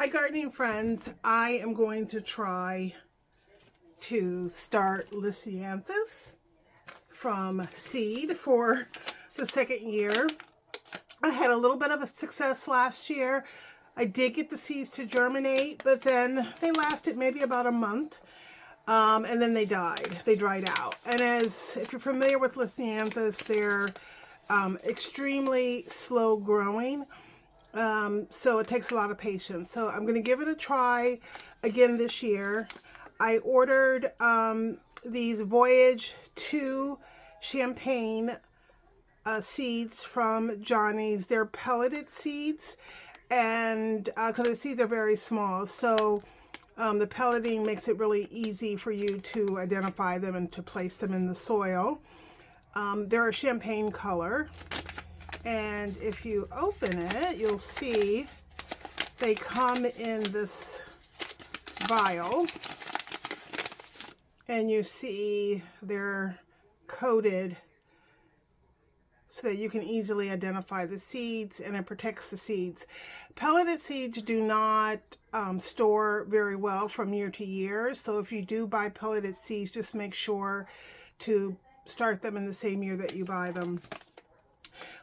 Hi gardening friends, I am going to try to start Lisianthus from seed for the second year. I had a little bit of a success last year. I did get the seeds to germinate, but then they lasted maybe about a month. And then they died. They dried out. And if you're familiar with Lisianthus, they're extremely slow growing. So it takes a lot of patience. So I'm going to give it a try again this year. I ordered these Voyage 2 Champagne seeds from Johnny's. They're pelleted seeds, and because the seeds are very small, so the pelleting makes it really easy for you to identify them and to place them in the soil. They're a champagne color. And if you open it, you'll see they come in this vial. And you see they're coated so that you can easily identify the seeds, and it protects the seeds. Pelleted seeds do not store very well from year to year. So if you do buy pelleted seeds, just make sure to start them in the same year that you buy them.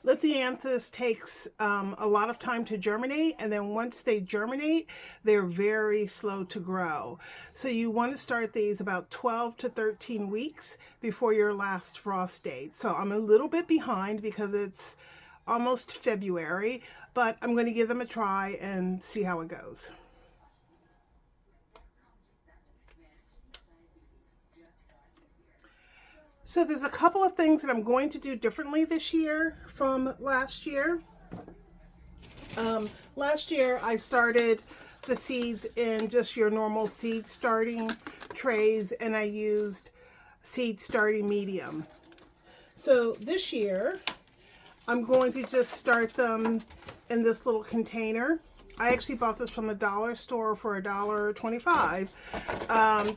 Lisianthus takes a lot of time to germinate, and then once they germinate, they're very slow to grow. So you want to start these about 12 to 13 weeks before your last frost date. So I'm a little bit behind because it's almost February, but I'm going to give them a try and see how it goes. So there's a couple of things that I'm going to do differently this year from last year. Last year I started the seeds in just your normal seed starting trays, and I used seed starting medium. So this year I'm going to just start them in this little container. I actually bought this from the dollar store for $1.25.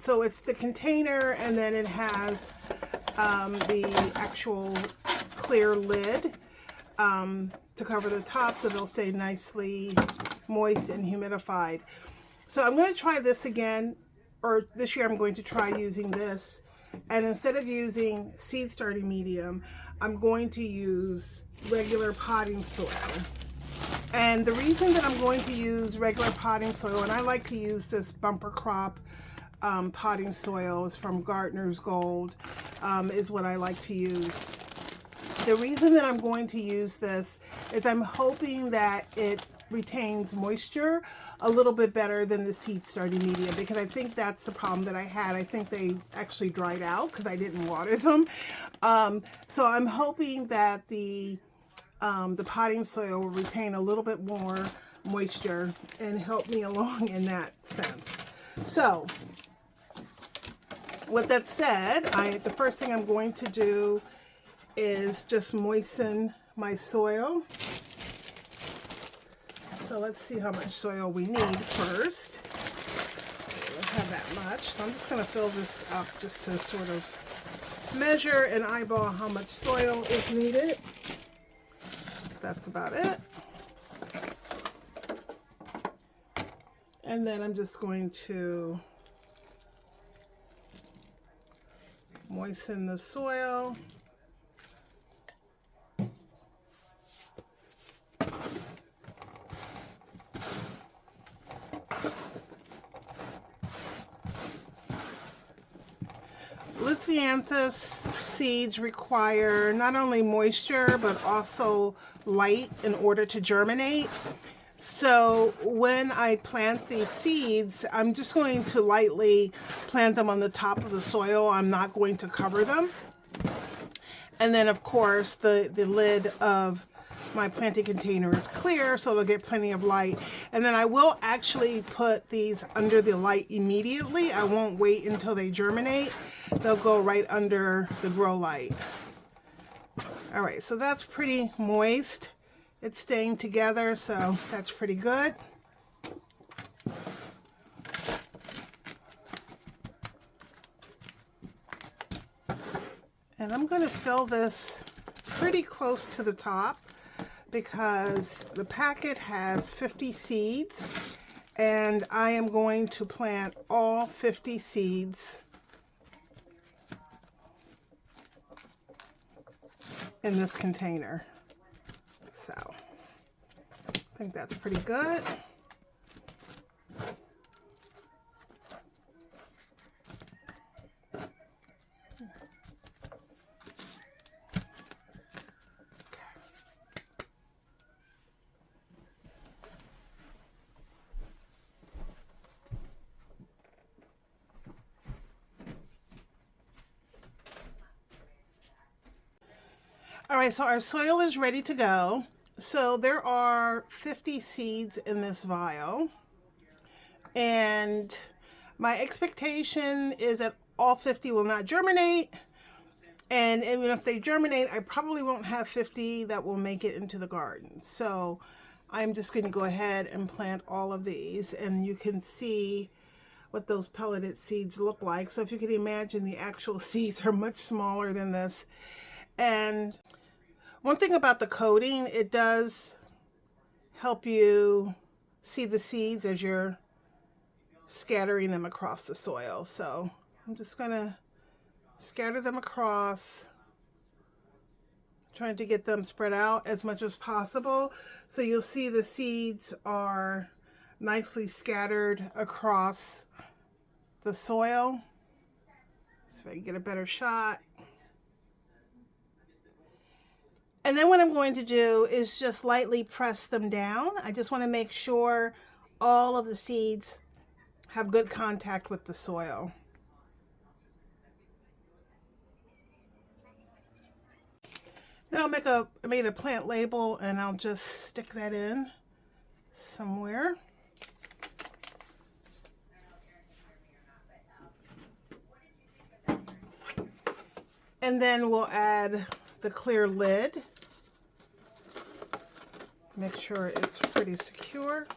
So it's the container, and then it has the actual clear lid to cover the top so they'll stay nicely moist and humidified. So I'm going to try this again, or this year I'm going to try using this, and instead of using seed starting medium, I'm going to use regular potting soil. And the reason that I'm going to use regular potting soil, and I like to use this bumper crop potting soil, is from Gardener's Gold, is what I like to use. The reason that I'm going to use this is I'm hoping that it retains moisture a little bit better than the seed starting medium, because I think that's the problem that I had. I think they actually dried out because I didn't water them. So I'm hoping that the potting soil will retain a little bit more moisture and help me along in that sense. So with that said, the first thing I'm going to do is just moisten my soil. So let's see how much soil we need first. Okay, let's have that much. So I'm just going to fill this up just to sort of measure and eyeball how much soil is needed. That's about it. And then I'm just going to moisten the soil. Lisianthus seeds require not only moisture but also light in order to germinate. So when I plant these seeds, I'm just going to lightly plant them on the top of the soil. I'm not going to cover them. And then of course the lid of my planting container is clear, so it'll get plenty of light. And then I will actually put these under the light immediately. I won't wait until they germinate. They'll go right under the grow light. All right, so that's pretty moist. It's staying together, so that's pretty good. And I'm going to fill this pretty close to the top because the packet has 50 seeds, And I am going to plant all 50 seeds in this container. So I think that's pretty good. All right, so our soil is ready to go. So there are 50 seeds in this vial. And my expectation is that all 50 will not germinate. And even if they germinate, I probably won't have 50 that will make it into the garden. So I'm just going to go ahead and plant all of these. And you can see what those pelleted seeds look like. So if you can imagine, the actual seeds are much smaller than this. And one thing about the coating, it does help you see the seeds as you're scattering them across the soil. So I'm just going to scatter them across, trying to get them spread out as much as possible. So you'll see the seeds are nicely scattered across the soil. So if I can get a better shot. And then what I'm going to do is just lightly press them down. I just want to make sure all of the seeds have good contact with the soil. Then I made a plant label, and I'll just stick that in somewhere. And then we'll add the clear lid. Make sure it's pretty secure.